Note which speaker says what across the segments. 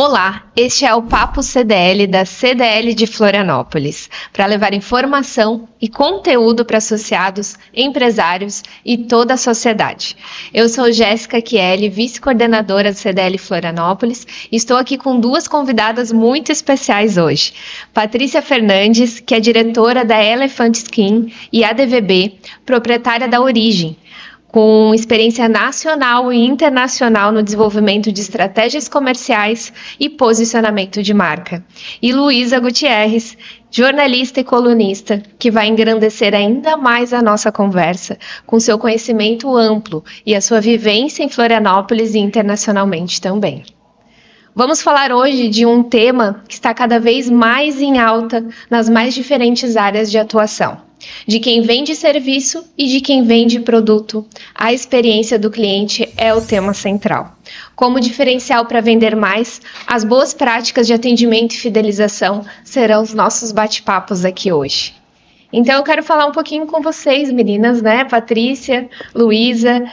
Speaker 1: Olá, este é o Papo CDL da CDL de Florianópolis, para levar informação e conteúdo para associados, empresários e toda a sociedade. Eu sou Jéssica Chieli, vice-coordenadora do CDL Florianópolis, e estou aqui com duas convidadas muito especiais hoje. Patrícia Fernandes, que é diretora da Elephant Skin e ADVB, proprietária da Origem, com experiência nacional e internacional no desenvolvimento de estratégias comerciais e posicionamento de marca. E Luísa Gutierrez, jornalista e colunista, que vai engrandecer ainda mais a nossa conversa, com seu conhecimento amplo e a sua vivência em Florianópolis e internacionalmente também. Vamos falar hoje de um tema que está cada vez mais em alta nas mais diferentes áreas de atuação. De quem vende serviço e de quem vende produto, a experiência do cliente é o tema central. Como diferencial para vender mais, as boas práticas de atendimento e fidelização serão os nossos bate-papos aqui hoje. Então eu quero falar um pouquinho com vocês, meninas, né? Patrícia, Luísa.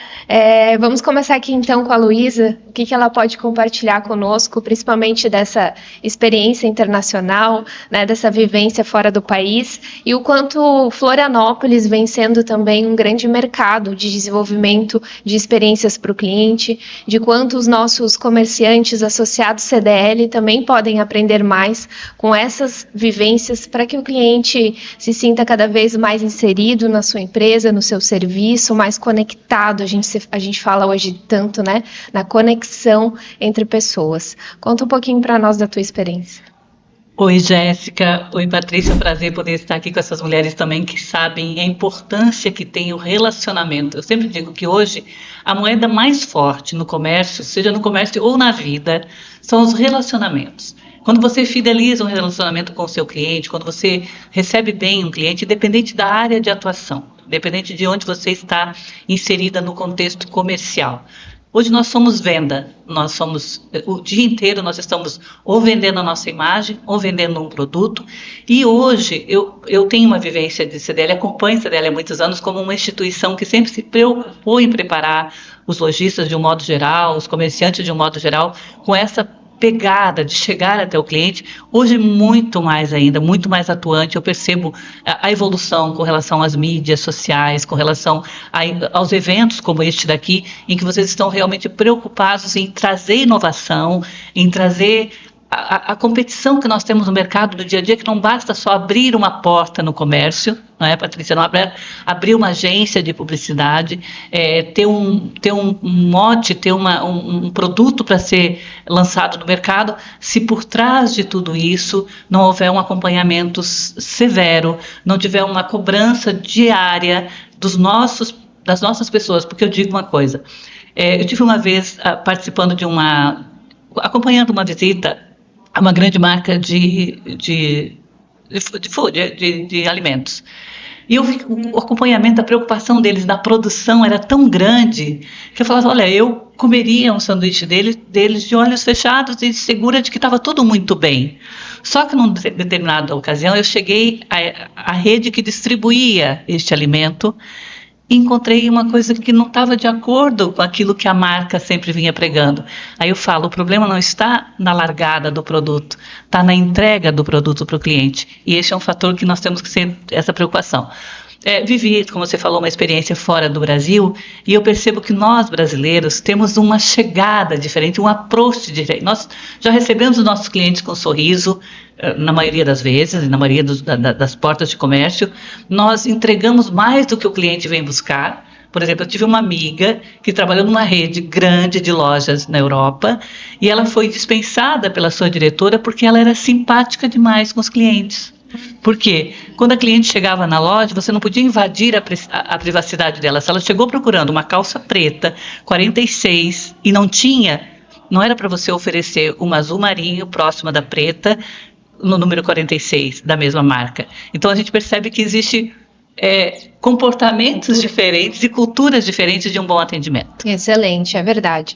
Speaker 1: Vamos começar aqui então com a Luísa. O que ela pode compartilhar conosco, principalmente dessa experiência internacional, né? Dessa vivência fora do país e o quanto Florianópolis vem sendo também um grande mercado de desenvolvimento de experiências para o cliente, de quanto os nossos comerciantes associados CDL também podem aprender mais com essas vivências para que o cliente se sinta cada vez mais inserido na sua empresa, no seu serviço, mais conectado. A gente fala hoje tanto, né, na conexão entre pessoas. Conta um pouquinho para nós da tua experiência.
Speaker 2: Oi, Jéssica. Oi, Patrícia. É um prazer poder estar aqui com essas mulheres também que sabem a importância que tem o relacionamento. Eu sempre digo que hoje a moeda mais forte no comércio, seja no comércio ou na vida, são os relacionamentos. Quando você fideliza um relacionamento com o seu cliente, quando você recebe bem um cliente, independente da área de atuação, independente de onde você está inserida no contexto comercial. Hoje nós somos venda, o dia inteiro nós estamos ou vendendo a nossa imagem, ou vendendo um produto, e hoje eu tenho uma vivência de CDL, acompanho CDL há muitos anos como uma instituição que sempre se preocupou em preparar os lojistas de um modo geral, os comerciantes de um modo geral, com essa pegada de chegar até o cliente. Hoje muito mais ainda, muito mais atuante. Eu percebo a evolução com relação às mídias sociais, com relação aos eventos como este daqui, em que vocês estão realmente preocupados em trazer inovação, em trazer a competição que nós temos no mercado do dia a dia, que não basta só abrir uma porta no comércio, não é, Patrícia? Não abrir uma agência de publicidade, ter um mote, ter um produto para ser lançado no mercado, se por trás de tudo isso não houver um acompanhamento severo, não tiver uma cobrança diária das nossas pessoas. Porque eu digo uma coisa, eu tive uma vez acompanhando uma visita a uma grande marca de alimentos. E eu vi o acompanhamento, a preocupação deles na produção era tão grande que eu falava, olha, eu comeria um sanduíche deles de olhos fechados e segura de que estava tudo muito bem. Só que numa determinada ocasião eu cheguei à rede que distribuía este alimento e encontrei uma coisa que não estava de acordo com aquilo que a marca sempre vinha pregando. Aí eu falo, o problema não está na largada do produto, está na entrega do produto para o cliente. E esse é um fator que nós temos que ter essa preocupação. Vivi, como você falou, uma experiência fora do Brasil e eu percebo que nós, brasileiros, temos uma chegada diferente, um approach diferente. Nós já recebemos os nossos clientes com sorriso, na maioria das vezes, na maioria das portas de comércio. Nós entregamos mais do que o cliente vem buscar. Por exemplo, eu tive uma amiga que trabalhou numa rede grande de lojas na Europa e ela foi dispensada pela sua diretora porque ela era simpática demais com os clientes. Por quê? Quando a cliente chegava na loja, você não podia invadir a privacidade dela. Se ela chegou procurando uma calça preta, 46, e não era para você oferecer uma azul marinho próxima da preta, no número 46, da mesma marca. Então a gente percebe que existe comportamentos diferentes e culturas diferentes de um bom atendimento.
Speaker 1: Excelente, é verdade.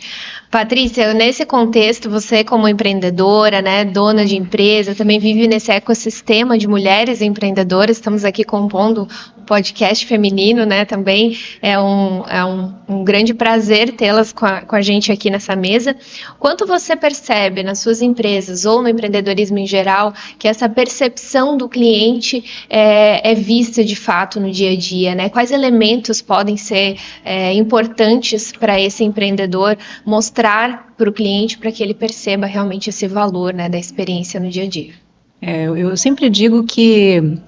Speaker 1: Patrícia, nesse contexto, você como empreendedora, né, dona de empresa, também vive nesse ecossistema de mulheres empreendedoras, estamos aqui compondo um podcast feminino, né, também é um grande prazer tê-las com a gente aqui nessa mesa. Quanto você percebe nas suas empresas ou no empreendedorismo em geral que essa percepção do cliente é vista de fato no dia a dia, né? Quais elementos podem ser importantes para esse empreendedor mostrar para o cliente para que ele perceba realmente esse valor, né, da experiência no dia a dia?
Speaker 3: Eu sempre digo que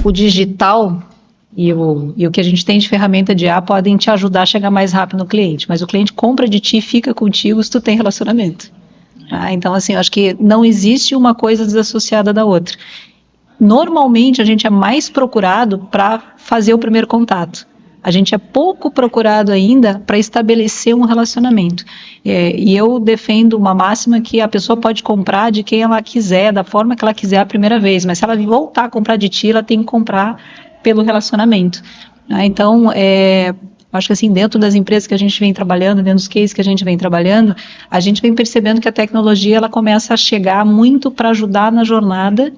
Speaker 3: o digital e o que a gente tem de ferramenta de IA podem te ajudar a chegar mais rápido no cliente, mas o cliente compra de ti e fica contigo se tu tem relacionamento. Então, assim, eu acho que não existe uma coisa desassociada da outra. Normalmente, a gente é mais procurado para fazer o primeiro contato. A gente é pouco procurado ainda para estabelecer um relacionamento. E eu defendo uma máxima que a pessoa pode comprar de quem ela quiser, da forma que ela quiser a primeira vez, mas se ela voltar a comprar de ti, ela tem que comprar pelo relacionamento. Então, acho que assim, dentro das empresas que a gente vem trabalhando, dentro dos cases que a gente vem trabalhando, a gente vem percebendo que a tecnologia ela começa a chegar muito para ajudar na jornada,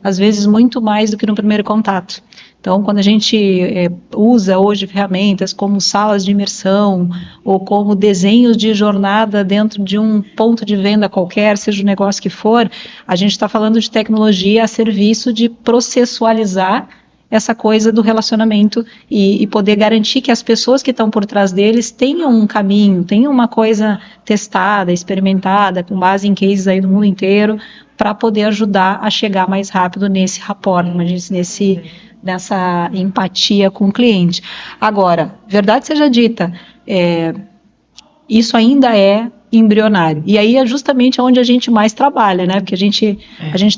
Speaker 3: às vezes muito mais do que no primeiro contato. Então, quando a gente usa hoje ferramentas como salas de imersão ou como desenhos de jornada dentro de um ponto de venda qualquer, seja o negócio que for, a gente está falando de tecnologia a serviço de processualizar essa coisa do relacionamento e poder garantir que as pessoas que estão por trás deles tenham um caminho, tenham uma coisa testada, experimentada, com base em cases aí do mundo inteiro, para poder ajudar a chegar mais rápido nesse rapport, nessa empatia com o cliente. Agora, verdade seja dita, isso ainda é embrionário. E aí é justamente onde a gente mais trabalha, né? Porque a gente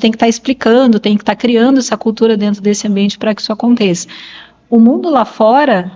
Speaker 3: tem que estar explicando, tem que estar criando essa cultura dentro desse ambiente para que isso aconteça. O mundo lá fora,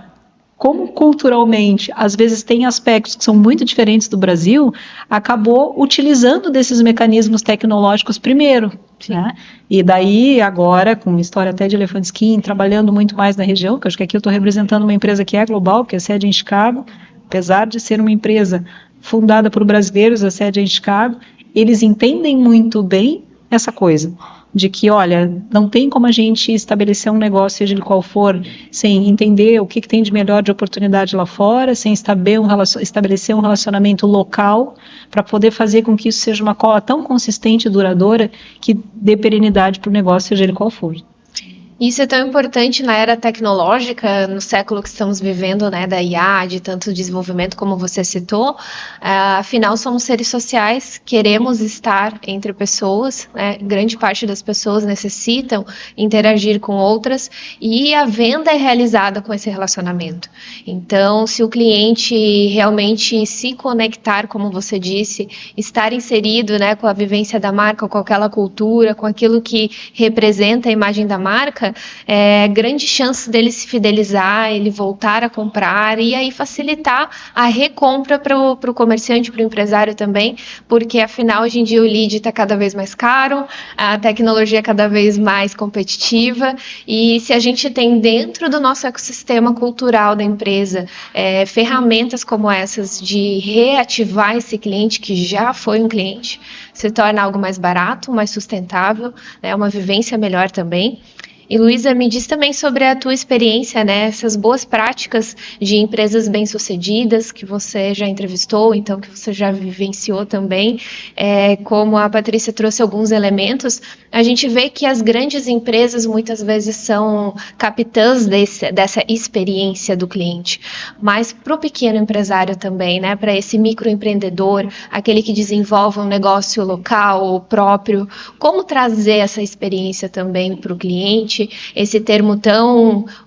Speaker 3: como culturalmente, às vezes tem aspectos que são muito diferentes do Brasil, acabou utilizando desses mecanismos tecnológicos primeiro. Né? E daí, agora, com história até de Elephant Skin, trabalhando muito mais na região, que eu acho que aqui eu estou representando uma empresa que é global, que é sede em Chicago, apesar de ser uma empresa fundada por brasileiros, a sede é em Chicago, eles entendem muito bem essa coisa, de que, olha, não tem como a gente estabelecer um negócio, seja ele qual for, sem entender o que tem de melhor de oportunidade lá fora, sem estabelecer um relacionamento local, para poder fazer com que isso seja uma cola tão consistente e duradoura que dê perenidade para o negócio, seja ele qual for.
Speaker 1: Isso é tão importante na era tecnológica, no século que estamos vivendo, né, da IA, de tanto desenvolvimento como você citou. Afinal, somos seres sociais, queremos estar entre pessoas, né, grande parte das pessoas necessitam interagir com outras e a venda é realizada com esse relacionamento. Então, se o cliente realmente se conectar, como você disse, estar inserido, né, com a vivência da marca, com aquela cultura, com aquilo que representa a imagem da marca, grande chance dele se fidelizar, ele voltar a comprar e aí facilitar a recompra para o comerciante, para o empresário também, porque afinal hoje em dia o lead está cada vez mais caro, a tecnologia é cada vez mais competitiva e se a gente tem dentro do nosso ecossistema cultural da empresa ferramentas como essas de reativar esse cliente que já foi um cliente, se torna algo mais barato, mais sustentável, né, uma vivência melhor também. E Luísa, me diz também sobre a tua experiência, né? Essas boas práticas de empresas bem-sucedidas que você já entrevistou, então que você já vivenciou também. Como a Patrícia trouxe alguns elementos, a gente vê que as grandes empresas muitas vezes são capitãs dessa experiência do cliente. Mas para o pequeno empresário também, né? Para esse microempreendedor, aquele que desenvolve um negócio local próprio, como trazer essa experiência também para o cliente? Esse termo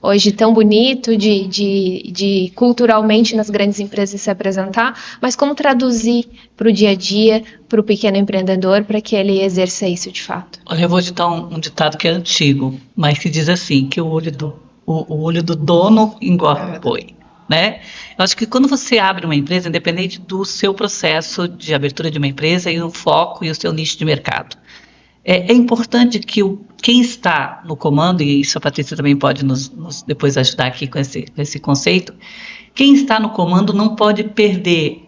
Speaker 1: hoje tão bonito de culturalmente nas grandes empresas se apresentar, mas como traduzir para o dia a dia, para o pequeno empreendedor, para que ele exerça isso de fato?
Speaker 2: Olha, eu vou citar um ditado que é antigo, mas que diz assim, que o olho do dono engorda o boi. Né? Eu acho que quando você abre uma empresa, independente do seu processo de abertura de uma empresa e o foco e o seu nicho de mercado, É importante que quem está no comando, e isso a Patrícia também pode nos depois ajudar aqui com esse conceito, quem está no comando não pode perder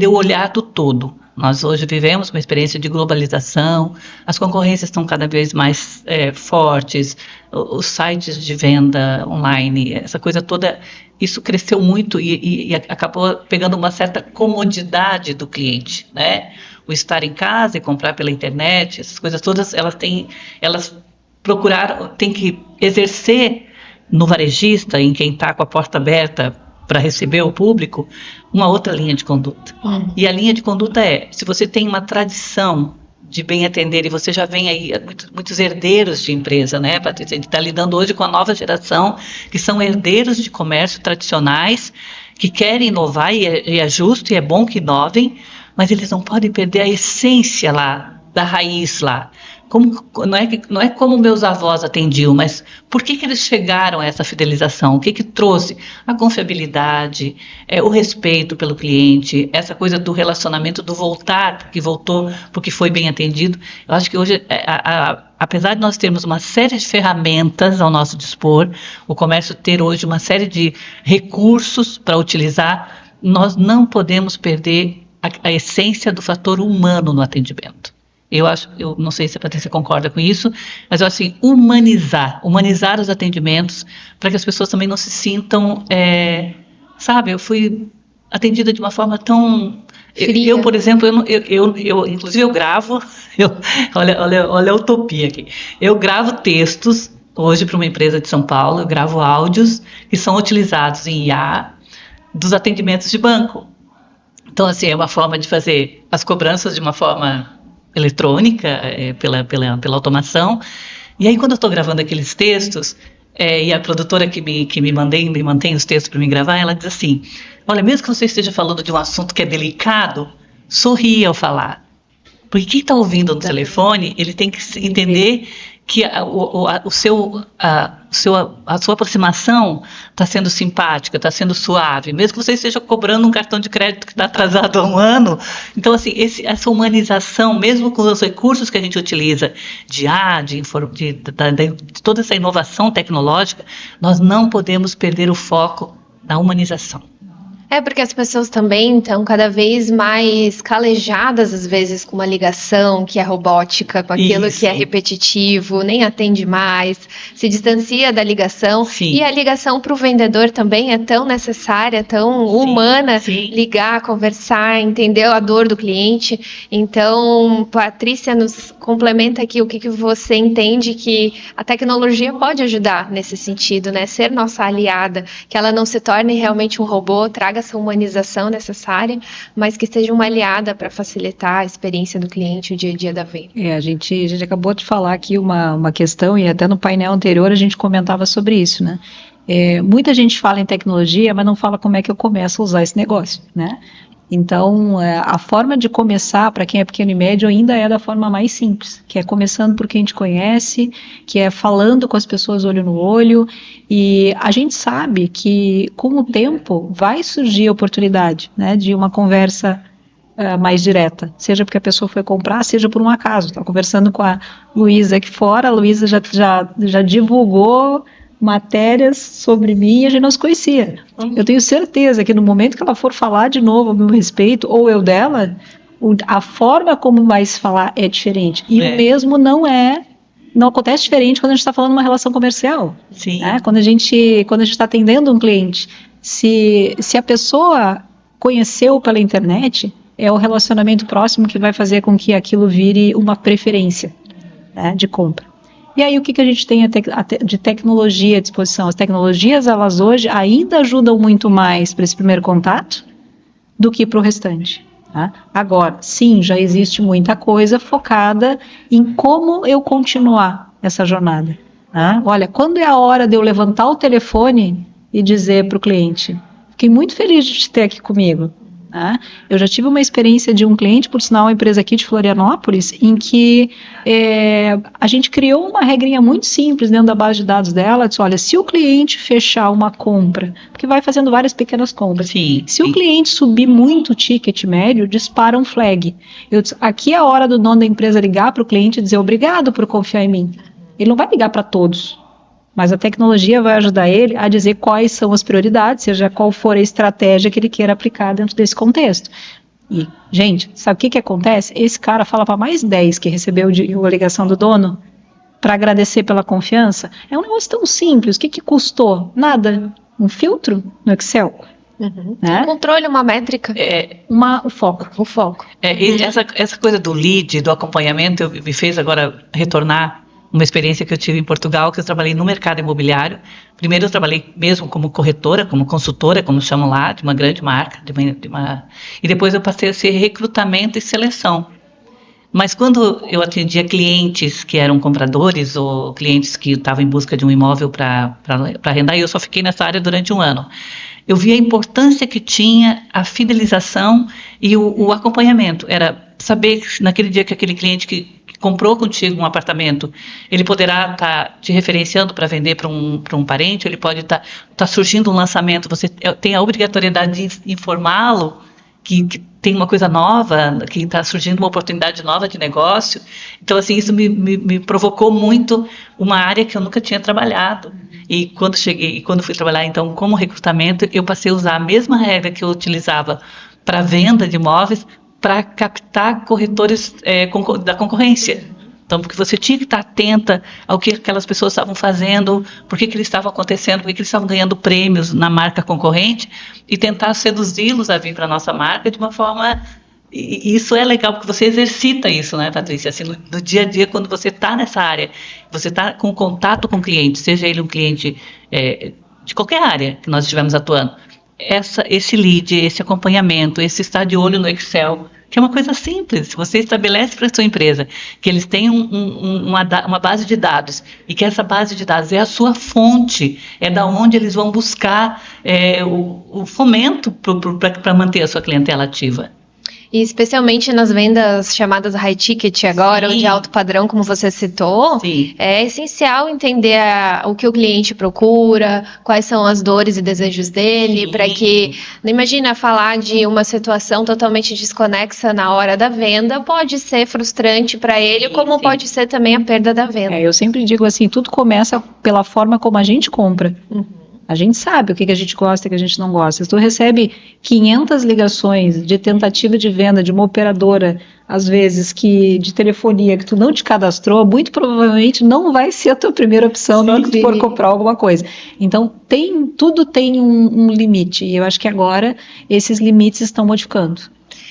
Speaker 2: o olhar do todo. Nós hoje vivemos uma experiência de globalização, as concorrências estão cada vez mais fortes, os sites de venda online, essa coisa toda, isso cresceu muito e acabou pegando uma certa comodidade do cliente, né? O estar em casa e comprar pela internet, essas coisas todas, elas têm que exercer no varejista, em quem está com a porta aberta para receber o público, uma outra linha de conduta. E a linha de conduta se você tem uma tradição de bem atender, e você já vem aí, muitos herdeiros de empresa, né, Patrícia? A gente está lidando hoje com a nova geração, que são herdeiros de comércio tradicionais, que querem inovar, e é justo e é bom que inovem, mas eles não podem perder a essência lá, da raiz lá. Não é como meus avós atendiam, mas por que eles chegaram a essa fidelização? O que trouxe? A confiabilidade, o respeito pelo cliente, essa coisa do relacionamento, do voltar, porque voltou, porque foi bem atendido. Eu acho que hoje, apesar de nós termos uma série de ferramentas ao nosso dispor, o comércio ter hoje uma série de recursos para utilizar, nós não podemos perder a essência do fator humano no atendimento. Eu não sei se a Patrícia concorda com isso, mas eu acho assim, humanizar os atendimentos, para que as pessoas também não se sintam, eu fui atendida de uma forma tão... Eu, por exemplo, inclusive eu gravo, olha a utopia aqui, eu gravo textos, hoje para uma empresa de São Paulo, eu gravo áudios que são utilizados em IA dos atendimentos de banco. Então, assim, é uma forma de fazer as cobranças de uma forma eletrônica, pela automação. E aí, quando eu estou gravando aqueles textos, e a produtora que me mantém os textos para me gravar, ela diz assim: olha, mesmo que você esteja falando de um assunto que é delicado, sorria ao falar. Porque quem está ouvindo no telefone, ele tem que entender que a sua aproximação está sendo simpática, está sendo suave, mesmo que você esteja cobrando um cartão de crédito que está atrasado há um ano. Então, assim, essa humanização, mesmo com os recursos que a gente utiliza de toda essa inovação tecnológica, nós não podemos perder o foco na humanização.
Speaker 1: Porque as pessoas também estão cada vez mais calejadas, às vezes, com uma ligação que é robótica, com aquilo que é repetitivo, nem atende mais, se distancia da ligação. Sim. E a ligação para o vendedor também é tão necessária, tão humana, ligar, conversar, entender a dor do cliente. Então, Patrícia, nos complementa aqui o que você entende que a tecnologia pode ajudar nesse sentido, né? Ser nossa aliada, que ela não se torne realmente um robô, traga essa humanização necessária, mas que seja uma aliada para facilitar a experiência do cliente, o dia a dia da venda.
Speaker 3: A gente acabou de falar aqui uma questão, e até no painel anterior a gente comentava sobre isso, né? Muita gente fala em tecnologia, mas não fala como é que eu começo a usar esse negócio, né? Então, a forma de começar, para quem é pequeno e médio, ainda é da forma mais simples, que é começando por quem a gente conhece, que é falando com as pessoas olho no olho, e a gente sabe que, com o tempo, vai surgir a oportunidade, né, de uma conversa mais direta, seja porque a pessoa foi comprar, seja por um acaso. Estava conversando com a Luísa aqui fora, a Luísa já divulgou matérias sobre mim e a gente não se conhecia. Eu tenho certeza que no momento que ela for falar de novo a meu respeito, ou eu dela, a forma como vai se falar é diferente. E o mesmo não acontece diferente quando a gente está falando de uma relação comercial.
Speaker 2: Sim.
Speaker 3: Né? Quando a gente está atendendo um cliente, se a pessoa conheceu pela internet, é o relacionamento próximo que vai fazer com que aquilo vire uma preferência, né, de compra. E aí, o que a gente tem de tecnologia à disposição? As tecnologias, elas hoje ainda ajudam muito mais para esse primeiro contato do que para o restante. Tá? Agora, sim, já existe muita coisa focada em como eu continuar essa jornada. Tá? Olha, quando é a hora de eu levantar o telefone e dizer para o cliente: fiquei muito feliz de te ter aqui comigo. né? Eu já tive uma experiência de um cliente, por sinal, uma empresa aqui de Florianópolis, em que a gente criou uma regrinha muito simples dentro da base de dados dela, disse, olha, se o cliente fechar uma compra, porque vai fazendo várias pequenas compras, se o cliente subir muito o ticket médio, dispara um flag. Eu disse, aqui é a hora do dono da empresa ligar para o cliente e dizer obrigado por confiar em mim. Ele não vai ligar para todos, mas a tecnologia vai ajudar ele a dizer quais são as prioridades, seja qual for a estratégia que ele queira aplicar dentro desse contexto. E, gente, sabe o que acontece? Esse cara fala para mais 10 que recebeu a ligação do dono para agradecer pela confiança. É um negócio tão simples. O que custou? Nada. Um filtro no Excel.
Speaker 1: Uhum.
Speaker 3: Né?
Speaker 1: Um controle, uma métrica.
Speaker 3: O foco.
Speaker 1: O foco.
Speaker 2: Essa coisa do lead, do acompanhamento, me fez agora retornar uma experiência que eu tive em Portugal, que eu trabalhei no mercado imobiliário. Primeiro eu trabalhei mesmo como corretora, como consultora, como chamam lá, de uma grande marca, e depois eu passei a ser recrutamento e seleção. Mas quando eu atendia clientes que eram compradores ou clientes que estavam em busca de um imóvel para arrendar, e eu só fiquei nessa área durante 1 ano, eu vi a importância que tinha a fidelização e o acompanhamento. Era saber que naquele dia que aquele cliente que comprou contigo um apartamento, ele poderá estar te referenciando para vender para um parente, ele pode estar surgindo um lançamento, você tem a obrigatoriedade de informá-lo que tem uma coisa nova, que está surgindo uma oportunidade nova de negócio. Então, assim, isso me provocou muito uma área que eu nunca tinha trabalhado. E quando fui trabalhar, então, como recrutamento, eu passei a usar a mesma regra que eu utilizava para venda de imóveis para captar corretores da concorrência. Então, porque você tinha que estar atenta ao que aquelas pessoas estavam fazendo, por que eles estavam acontecendo, por que eles estavam ganhando prêmios na marca concorrente e tentar seduzi-los a vir para a nossa marca de uma forma... E isso é legal, porque você exercita isso, né, Patrícia? Assim, no dia a dia, quando você está nessa área, você está com contato com o cliente, seja ele um cliente de qualquer área que nós estivermos atuando, esse lead, esse acompanhamento, esse estar de olho no Excel, que é uma coisa simples. Se você estabelece para a sua empresa que eles têm uma base de dados e que essa base de dados é a fonte, é da onde eles vão buscar o fomento para manter a sua clientela ativa.
Speaker 1: E especialmente nas vendas chamadas high ticket agora, ou de alto padrão, como você citou, é essencial entender o que o cliente procura, quais são as dores e desejos dele, para que, não imagina falar de uma situação totalmente desconexa na hora da venda, pode ser frustrante para ele, como pode ser também a perda da venda.
Speaker 3: Eu sempre digo assim, tudo começa pela forma como a gente compra. A gente sabe o que a gente gosta e o que a gente não gosta. Se tu recebe 500 ligações de tentativa de venda de uma operadora, às vezes, de telefonia, que tu não te cadastrou, muito provavelmente não vai ser a tua primeira opção na hora que tu for comprar alguma coisa. Então, tudo tem um limite. E eu acho que agora esses limites estão modificando.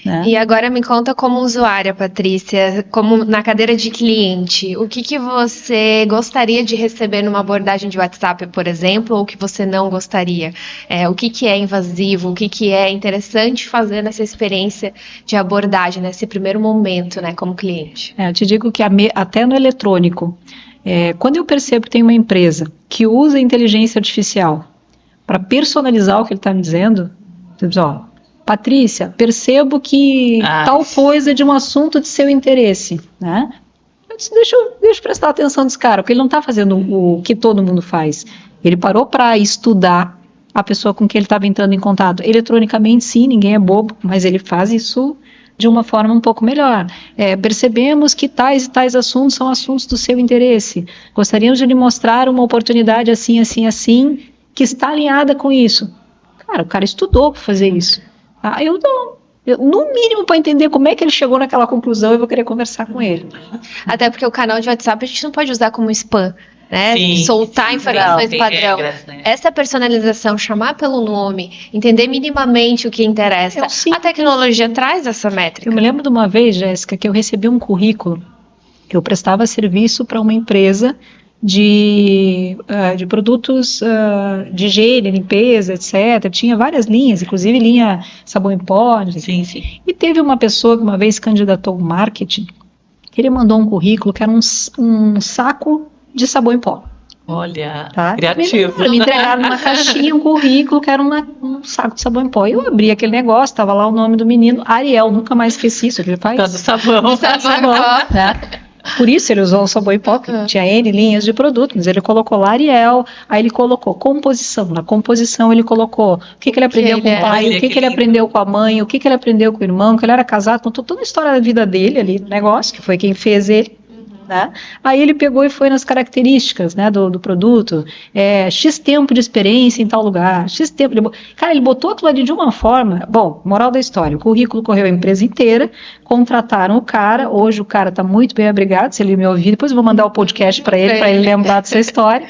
Speaker 3: Né?
Speaker 1: E agora me conta como usuária, Patrícia, como na cadeira de cliente, o que você gostaria de receber numa abordagem de WhatsApp, por exemplo, ou que você não gostaria? O que é invasivo, o que é interessante fazer nessa experiência de abordagem, nesse primeiro momento, né, como cliente?
Speaker 3: Eu te digo que até no eletrônico, quando eu percebo que tem uma empresa que usa inteligência artificial para personalizar o que ele está me dizendo, eu digo, Patrícia, percebo que tal coisa é de um assunto de seu interesse, né? Eu disse, deixa eu prestar atenção nesse cara, porque ele não está fazendo o que todo mundo faz. Ele parou para estudar a pessoa com quem ele estava entrando em contato. Eletronicamente, sim, ninguém é bobo, mas ele faz isso de uma forma um pouco melhor. Percebemos que tais e tais assuntos são assuntos do seu interesse. Gostaríamos de lhe mostrar uma oportunidade assim, assim, assim, que está alinhada com isso. Cara, o cara estudou para fazer isso. No mínimo, para entender como é que ele chegou naquela conclusão, eu vou querer conversar com ele.
Speaker 1: Até porque o canal de WhatsApp a gente não pode usar como spam, né? Soltar informações padrão.
Speaker 2: Regras, né?
Speaker 1: Essa personalização, chamar pelo nome, entender minimamente o que interessa. A tecnologia traz essa métrica.
Speaker 3: Eu me lembro de uma vez, Jéssica, que eu recebi um currículo. Eu prestava serviço para uma empresa de produtos de higiene, limpeza, etc. Tinha várias linhas, inclusive linha sabão em pó.
Speaker 2: Sim.
Speaker 3: E teve uma pessoa que uma vez candidatou ao marketing, que ele mandou um currículo que era um saco de sabão em pó.
Speaker 2: Olha,
Speaker 3: Tá?
Speaker 2: criativo.
Speaker 3: Me entregaram numa caixinha um currículo que era um saco de sabão em pó. Eu abri aquele negócio, tava lá o nome do menino, Ariel, nunca mais esqueci isso, ele faz
Speaker 2: Por causa do sabão.
Speaker 1: Sabão.
Speaker 3: né? Por isso ele usou o sabão em pó, que tinha N linhas de produto, mas ele colocou lá Ariel, aí ele colocou composição. Na composição ele colocou o que ele aprendeu com o pai,
Speaker 2: Olha,
Speaker 3: o que
Speaker 2: que
Speaker 3: ele
Speaker 2: lindo.
Speaker 3: aprendeu com a mãe, o que ele aprendeu com o irmão, que ele era casado, contou toda a história da vida dele ali no negócio, que foi quem fez ele. Né? Aí ele pegou e foi nas características, né, do produto, X tempo de experiência em tal lugar, X tempo. Cara, ele botou aquilo ali de uma forma. Bom, moral da história: o currículo correu a empresa inteira, contrataram o cara. Hoje o cara está muito bem abrigado. Se ele me ouvir, depois eu vou mandar o podcast para ele lembrar dessa história.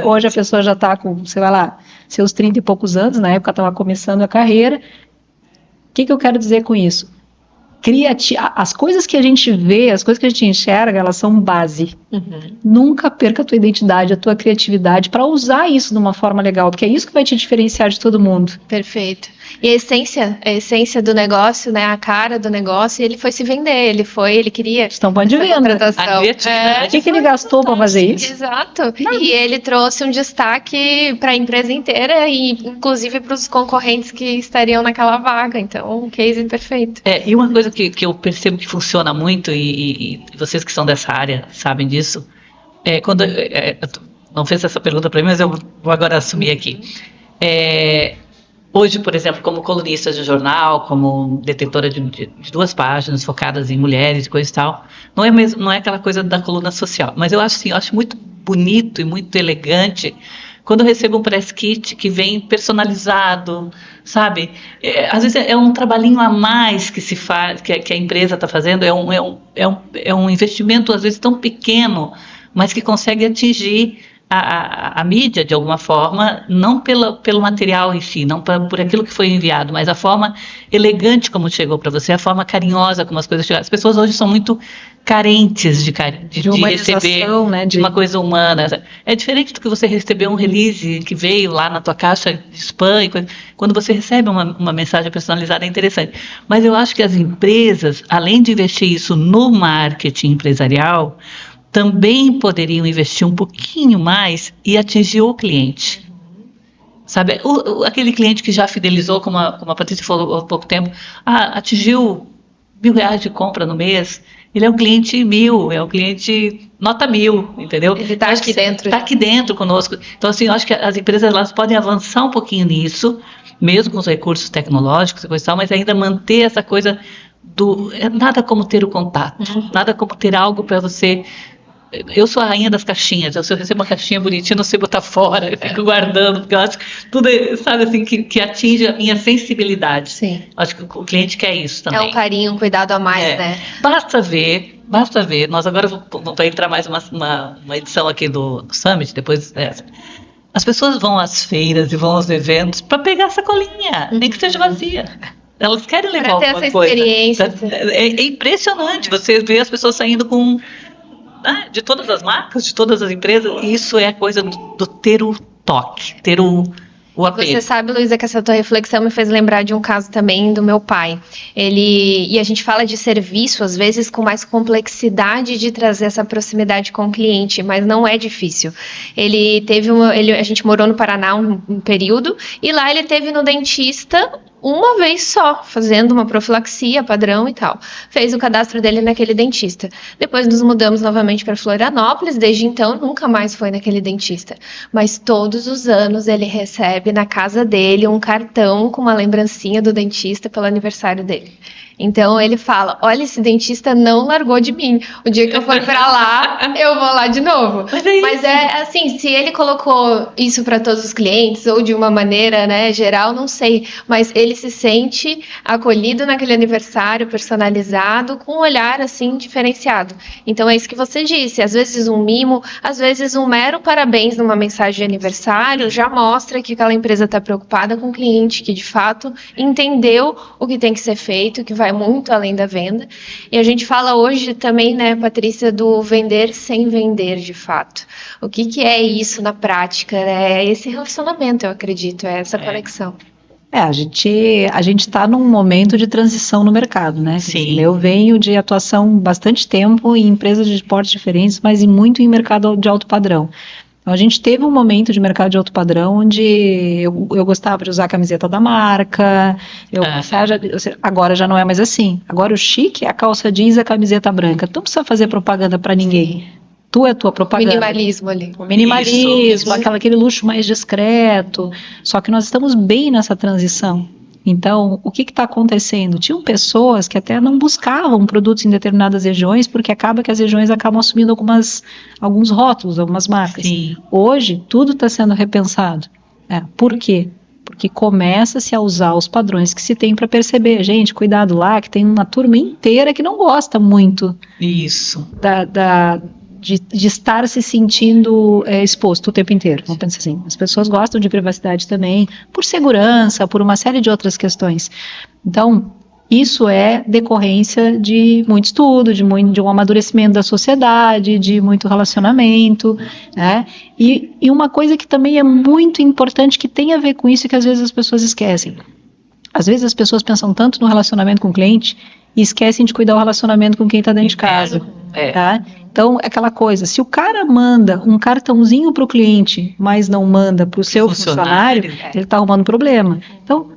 Speaker 3: Hoje a pessoa já está com, sei lá, seus 30 e poucos anos, na época estava começando a carreira. O que eu quero dizer com isso? As coisas que a gente vê, as coisas que a gente enxerga, elas são base. Nunca perca a tua identidade, a tua criatividade para usar isso de uma forma legal, porque é isso que vai te diferenciar de todo mundo.
Speaker 1: Perfeito. E a essência do negócio, né, a cara do negócio, ele foi se vender, ele queria
Speaker 3: Estampa de
Speaker 1: essa
Speaker 3: venda.
Speaker 1: contratação.
Speaker 2: A criatividade.
Speaker 3: O que ele gastou para fazer isso?
Speaker 1: Exato. E ele trouxe um destaque para a empresa inteira e inclusive para os concorrentes que estariam naquela vaga. Então, um case perfeito.
Speaker 2: E uma coisa que eu percebo que funciona muito, e vocês que são dessa área sabem disso, quando não fez essa pergunta para mim, mas eu vou agora assumir aqui. Hoje, por exemplo, como colunista de jornal, como detentora de 2 páginas focadas em mulheres e coisa e tal, não é aquela coisa da coluna social, mas eu acho muito bonito e muito elegante quando eu recebo um press kit que vem personalizado, sabe? Às vezes é um trabalhinho a mais que se faz, que a empresa está fazendo, é um investimento às vezes tão pequeno, mas que consegue atingir a mídia de alguma forma, não pelo material em si, não por aquilo que foi enviado, mas a forma elegante como chegou para você, a forma carinhosa como as coisas chegaram. As pessoas hoje são muito carentes de receber,
Speaker 3: né,
Speaker 2: de uma coisa humana. É diferente do que você receber um release que veio lá na tua caixa de spam e coisa. Quando você recebe uma mensagem personalizada, é interessante. Mas eu acho que as empresas, além de investir isso no marketing empresarial, também poderiam investir um pouquinho mais e atingir o cliente. Sabe, aquele cliente que já fidelizou, como a Patrícia falou há pouco tempo, atingiu R$1.000 de compra no mês, ele é um cliente 1.000, é um cliente nota 1.000, entendeu?
Speaker 1: Ele está aqui dentro.
Speaker 2: Está aqui dentro conosco. Então, assim, eu acho que as empresas elas podem avançar um pouquinho nisso, mesmo com os recursos tecnológicos e coisa e tal, mas ainda manter essa coisa nada como ter o contato, nada como ter algo para você. Eu sou a rainha das caixinhas. Se eu recebo uma caixinha bonitinha, não sei botar fora, eu fico guardando, porque eu acho que tudo, sabe assim, que atinge a minha sensibilidade.
Speaker 1: Sim.
Speaker 2: Acho que o cliente quer isso também.
Speaker 1: É um carinho, um cuidado a mais, né?
Speaker 2: Basta ver. Nós agora vamos entrar mais uma edição aqui do Summit, depois dessa. As pessoas vão às feiras e vão aos eventos para pegar a sacolinha, nem que seja vazia. Elas querem levar alguma coisa.
Speaker 1: Para ter essa experiência.
Speaker 2: É impressionante você ver as pessoas saindo com... de todas as marcas, de todas as empresas, isso é a coisa do ter o toque, ter o apelo.
Speaker 1: Você sabe, Luísa, que essa tua reflexão me fez lembrar de um caso também do meu pai. E a gente fala de serviço, às vezes, com mais complexidade de trazer essa proximidade com o cliente, mas não é difícil. A gente morou no Paraná um período, e lá ele teve no dentista uma vez só, fazendo uma profilaxia padrão e tal. Fez o cadastro dele naquele dentista. Depois nos mudamos novamente para Florianópolis, desde então nunca mais foi naquele dentista. Mas todos os anos ele recebe na casa dele um cartão com uma lembrancinha do dentista pelo aniversário dele. Então ele fala, olha, esse dentista não largou de mim. O dia que eu for pra lá, eu vou lá de novo. Mas é assim, se ele colocou isso para todos os clientes, ou de uma maneira, né, geral, não sei. Mas ele se sente acolhido naquele aniversário, personalizado, com um olhar, assim, diferenciado. Então é isso que você disse. Às vezes um mimo, às vezes um mero parabéns numa mensagem de aniversário já mostra que aquela empresa está preocupada com o cliente, que de fato entendeu o que tem que ser feito, que vai muito além da venda. E a gente fala hoje também, né, Patrícia, do vender sem vender, de fato. O que é isso na prática? É esse relacionamento, eu acredito, é essa conexão.
Speaker 3: A gente está num momento de transição no mercado, né?
Speaker 2: Sim.
Speaker 3: Eu venho de atuação bastante tempo em empresas de portes diferentes, mas muito em mercado de alto padrão. Então, a gente teve um momento de mercado de alto padrão onde eu gostava de usar a camiseta da marca, agora já não é mais assim. Agora o chique é a calça jeans e a camiseta branca. Tu não precisa fazer propaganda para ninguém. Tu é a tua propaganda.
Speaker 1: Minimalismo ali.
Speaker 3: O minimalismo, aquele luxo mais discreto. Só que nós estamos bem nessa transição. Então, o que está acontecendo? Tinham pessoas que até não buscavam produtos em determinadas regiões, porque acaba que as regiões acabam assumindo alguns rótulos, algumas marcas.
Speaker 2: Sim.
Speaker 3: Hoje, tudo está sendo repensado. Por quê? Porque começa-se a usar os padrões que se tem para perceber. Gente, cuidado lá, que tem uma turma inteira que não gosta muito
Speaker 2: Isso.
Speaker 3: de estar se sentindo exposto o tempo inteiro. Vamos pensar assim, as pessoas gostam de privacidade também, por segurança, por uma série de outras questões. Então, isso é decorrência de muito estudo, de um amadurecimento da sociedade, de muito relacionamento, né? E uma coisa que também é muito importante, que tem a ver com isso e que às vezes as pessoas esquecem. Às vezes as pessoas pensam tanto no relacionamento com o cliente e esquecem de cuidar do relacionamento com quem está dentro de casa. Tá? Então, é aquela coisa, se o cara manda um cartãozinho para o cliente, mas não manda para o seu funcionário, ele está arrumando problema. Então,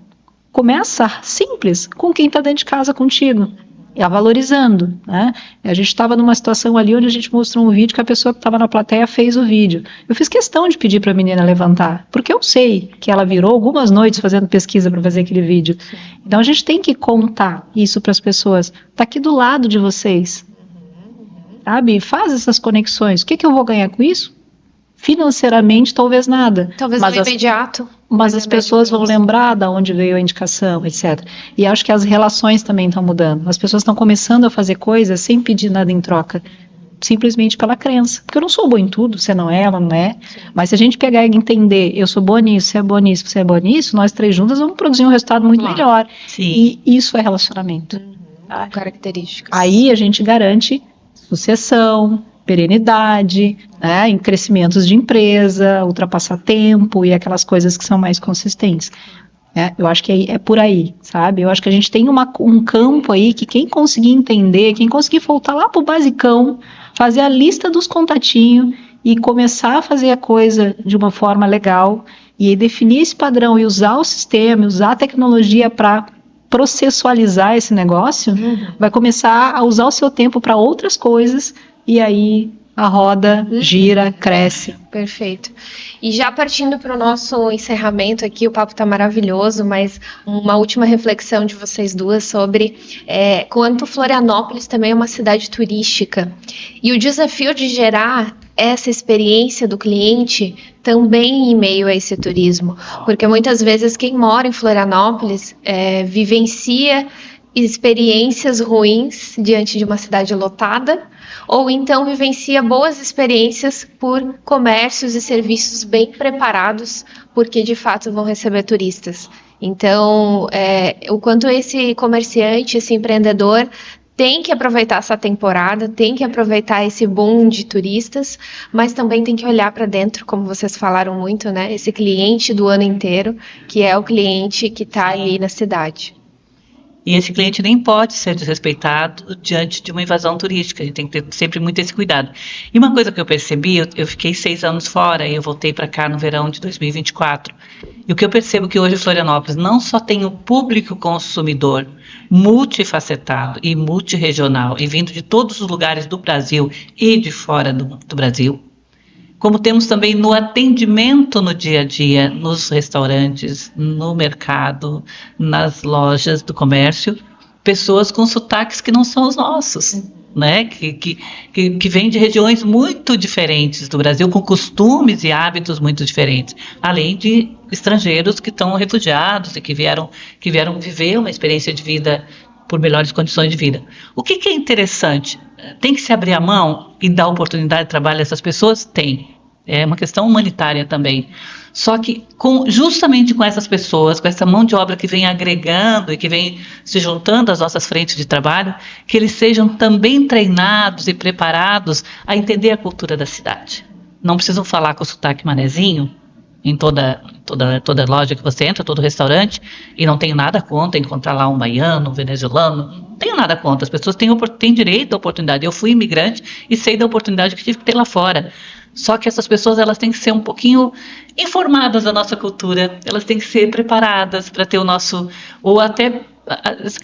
Speaker 3: começa simples com quem está dentro de casa contigo, a valorizando. Né? A gente estava numa situação ali onde a gente mostrou um vídeo que a pessoa que estava na plateia fez o vídeo. Eu fiz questão de pedir para a menina levantar, porque eu sei que ela virou algumas noites fazendo pesquisa para fazer aquele vídeo. Então, a gente tem que contar isso para as pessoas. Está aqui do lado de vocês. Sabe? Faz essas conexões. O que eu vou ganhar com isso? Financeiramente, talvez nada.
Speaker 1: Talvez no imediato.
Speaker 3: Mas as pessoas vão lembrar de onde veio a indicação, etc. E acho que as relações também estão mudando. As pessoas estão começando a fazer coisas sem pedir nada em troca. Simplesmente pela crença. Porque eu não sou boa em tudo, você não é, ela não é. Mas se a gente pegar e entender, eu sou boa nisso, você é boa nisso, você é boa nisso, nós três juntas vamos produzir um resultado muito melhor.
Speaker 2: Sim.
Speaker 3: E isso é relacionamento.
Speaker 1: Características.
Speaker 3: Aí a gente garante sucessão, perenidade, né, em crescimentos de empresa, ultrapassar tempo e aquelas coisas que são mais consistentes. Eu acho que é por aí, sabe? Eu acho que a gente tem um campo aí que quem conseguir entender, quem conseguir voltar lá pro basicão, fazer a lista dos contatinhos e começar a fazer a coisa de uma forma legal e definir esse padrão e usar o sistema, usar a tecnologia para processualizar esse negócio, vai começar a usar o seu tempo para outras coisas e aí a roda gira, cresce.
Speaker 1: Perfeito. E já partindo para o nosso encerramento aqui, o papo está maravilhoso, mas uma última reflexão de vocês duas sobre quanto Florianópolis também é uma cidade turística e o desafio de gerar essa experiência do cliente também em meio a esse turismo, porque muitas vezes quem mora em Florianópolis vivencia experiências ruins diante de uma cidade lotada, ou então vivencia boas experiências por comércios e serviços bem preparados, porque de fato vão receber turistas. Então, o quanto esse comerciante, esse empreendedor tem que aproveitar essa temporada, tem que aproveitar esse boom de turistas, mas também tem que olhar para dentro, como vocês falaram muito, né? Esse cliente do ano inteiro, que é o cliente que está aí na cidade.
Speaker 2: E esse cliente nem pode ser desrespeitado diante de uma invasão turística. A gente tem que ter sempre muito esse cuidado. E uma coisa que eu percebi, eu fiquei 6 anos fora e eu voltei para cá no verão de 2024. E o que eu percebo que hoje Florianópolis não só tem o público consumidor multifacetado e multirregional e vindo de todos os lugares do Brasil e de fora do Brasil, como temos também no atendimento no dia a dia, nos restaurantes, no mercado, nas lojas do comércio, pessoas com sotaques que não são os nossos, né? Que vêm de regiões muito diferentes do Brasil, com costumes e hábitos muito diferentes, além de estrangeiros que estão refugiados e que vieram viver uma experiência de vida por melhores condições de vida. O que é interessante? Tem que se abrir a mão e dar oportunidade de trabalho a essas pessoas? Tem. É uma questão humanitária também. Só que justamente com essas pessoas, com essa mão de obra que vem agregando e que vem se juntando às nossas frentes de trabalho, que eles sejam também treinados e preparados a entender a cultura da cidade. Não precisam falar com o sotaque manezinho em toda loja que você entra, todo restaurante, e não tenho nada contra encontrar lá um baiano, um venezuelano, não tenho nada contra, as pessoas têm direito à oportunidade. Eu fui imigrante e sei da oportunidade que tive que ter lá fora. Só que essas pessoas, elas têm que ser um pouquinho informadas da nossa cultura, elas têm que ser preparadas para ter o nosso, ou até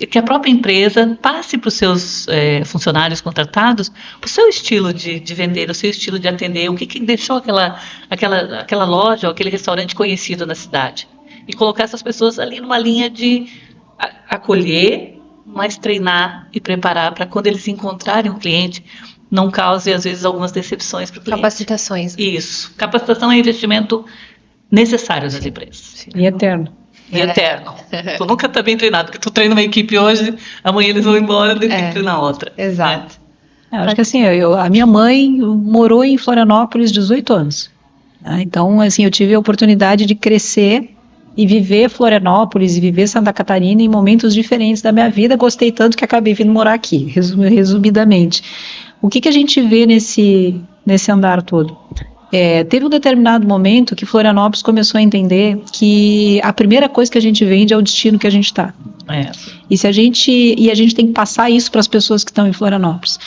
Speaker 2: que a própria empresa passe para os seus funcionários contratados o seu estilo de vender, o seu estilo de atender, o que deixou aquela loja ou aquele restaurante conhecido na cidade. E colocar essas pessoas ali numa linha de acolher, mas treinar e preparar para quando eles encontrarem um cliente, não cause, às vezes, algumas decepções para o cliente.
Speaker 1: Capacitações.
Speaker 2: Isso. Capacitação é investimento necessário nas empresas.
Speaker 3: Sim. E eterno.
Speaker 2: E eterno. Tu nunca está bem treinado, porque tu treina uma equipe hoje, amanhã eles vão embora, tem que treinar outra.
Speaker 1: Exato.
Speaker 3: Acho que assim, a minha mãe morou em Florianópolis 18 anos. Né? Então, assim, eu tive a oportunidade de crescer e viver Florianópolis e viver Santa Catarina em momentos diferentes da minha vida. Gostei tanto que acabei vindo morar aqui, resumidamente. O que a gente vê nesse andar todo? Teve um determinado momento que Florianópolis começou a entender que a primeira coisa que a gente vende é o destino que a gente está. E a gente tem que passar isso para as pessoas que estão em Florianópolis.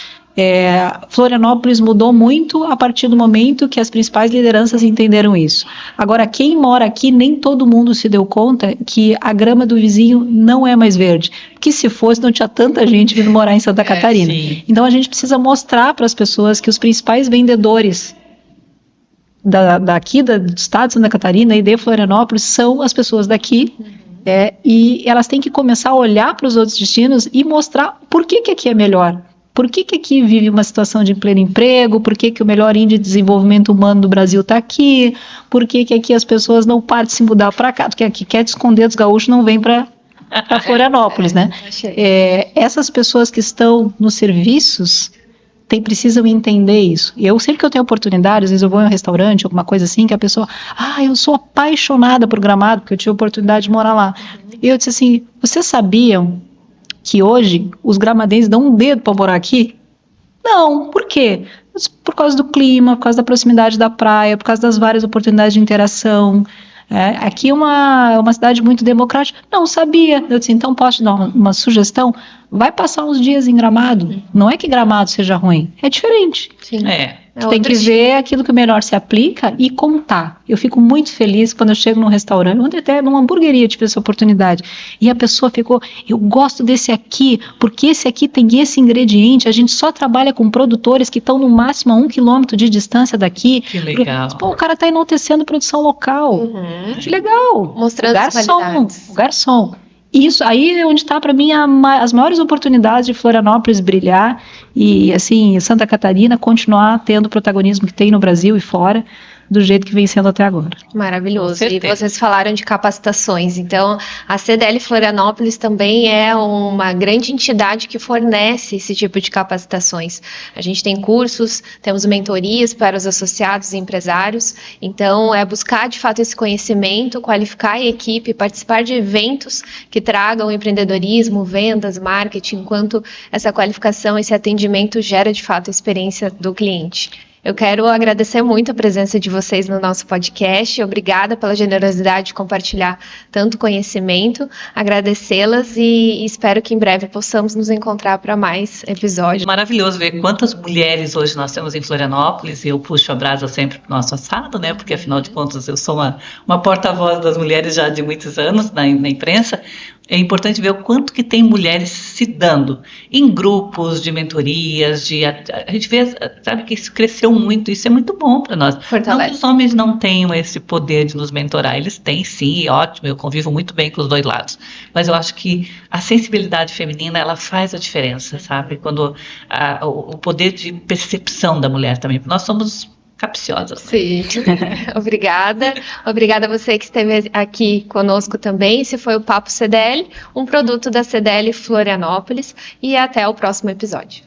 Speaker 3: Florianópolis mudou muito a partir do momento que as principais lideranças entenderam isso. Agora, quem mora aqui, nem todo mundo se deu conta que a grama do vizinho não é mais verde. Porque se fosse, não tinha tanta gente vindo morar em Santa Catarina.
Speaker 2: Sim.
Speaker 3: Então, a gente precisa mostrar para as pessoas que os principais vendedores daqui do estado de Santa Catarina e de Florianópolis são as pessoas daqui. E elas têm que começar a olhar para os outros destinos e mostrar por que aqui é melhor. Por que aqui vive uma situação de pleno emprego? Por que o melhor índice de desenvolvimento humano do Brasil está aqui? Por que aqui as pessoas não param de se mudar para cá? Porque aqui quer te esconder dos gaúchos, não vem para Florianópolis, né? Essas pessoas que estão nos serviços precisam entender isso. E sempre que eu tenho oportunidade, às vezes eu vou em um restaurante, alguma coisa assim, que a pessoa, eu sou apaixonada por Gramado, porque eu tive a oportunidade de morar lá. E eu disse assim, vocês sabiam que hoje os gramadenses dão um dedo para morar aqui? Não, por quê? Por causa do clima, por causa da proximidade da praia, por causa das várias oportunidades de interação. Aqui é uma cidade muito democrática. Não, sabia. Eu disse, então posso te dar uma sugestão? Vai passar uns dias em Gramado. Não é que Gramado seja ruim, é diferente.
Speaker 1: Sim.
Speaker 3: Tem que ver aquilo que melhor se aplica e contar. Eu fico muito feliz quando eu chego num restaurante, ontem até numa hamburgueria tive essa oportunidade, e a pessoa ficou, eu gosto desse aqui, porque esse aqui tem esse ingrediente, a gente só trabalha com produtores que estão no máximo a 1 quilômetro de distância daqui.
Speaker 2: Que legal.
Speaker 3: O cara está enaltecendo produção local. Que legal.
Speaker 1: Mostrando as qualidades.
Speaker 3: O garçom. Isso aí é onde está para mim as maiores oportunidades de Florianópolis brilhar e assim Santa Catarina continuar tendo o protagonismo que tem no Brasil e fora do jeito que vem sendo até agora.
Speaker 1: Maravilhoso. E vocês falaram de capacitações, então a CDL Florianópolis também é uma grande entidade que fornece esse tipo de capacitações. A gente tem cursos, temos mentorias para os associados e empresários, então é buscar de fato esse conhecimento, qualificar a equipe, participar de eventos que tragam empreendedorismo, vendas, marketing, enquanto essa qualificação, esse atendimento gera de fato a experiência do cliente. Eu quero agradecer muito a presença de vocês no nosso podcast. Obrigada pela generosidade de compartilhar tanto conhecimento. Agradecê-las e espero que em breve possamos nos encontrar para mais episódios.
Speaker 2: Maravilhoso ver quantas mulheres hoje nós temos em Florianópolis. Eu puxo a brasa sempre para o nosso assado, né? Porque afinal de contas eu sou uma porta-voz das mulheres já de muitos anos na imprensa. É importante ver o quanto que tem mulheres se dando em grupos de mentorias, a gente vê, sabe, que isso cresceu muito, isso é muito bom para nós. Não que os homens não tenham esse poder de nos mentorar, eles têm sim, ótimo, eu convivo muito bem com os dois lados, mas eu acho que a sensibilidade feminina, ela faz a diferença, sabe, quando o poder de percepção da mulher também, nós somos capciosas.
Speaker 1: Sim, obrigada. Obrigada a você que esteve aqui conosco também. Esse foi o Papo CDL, um produto da CDL Florianópolis, e até o próximo episódio.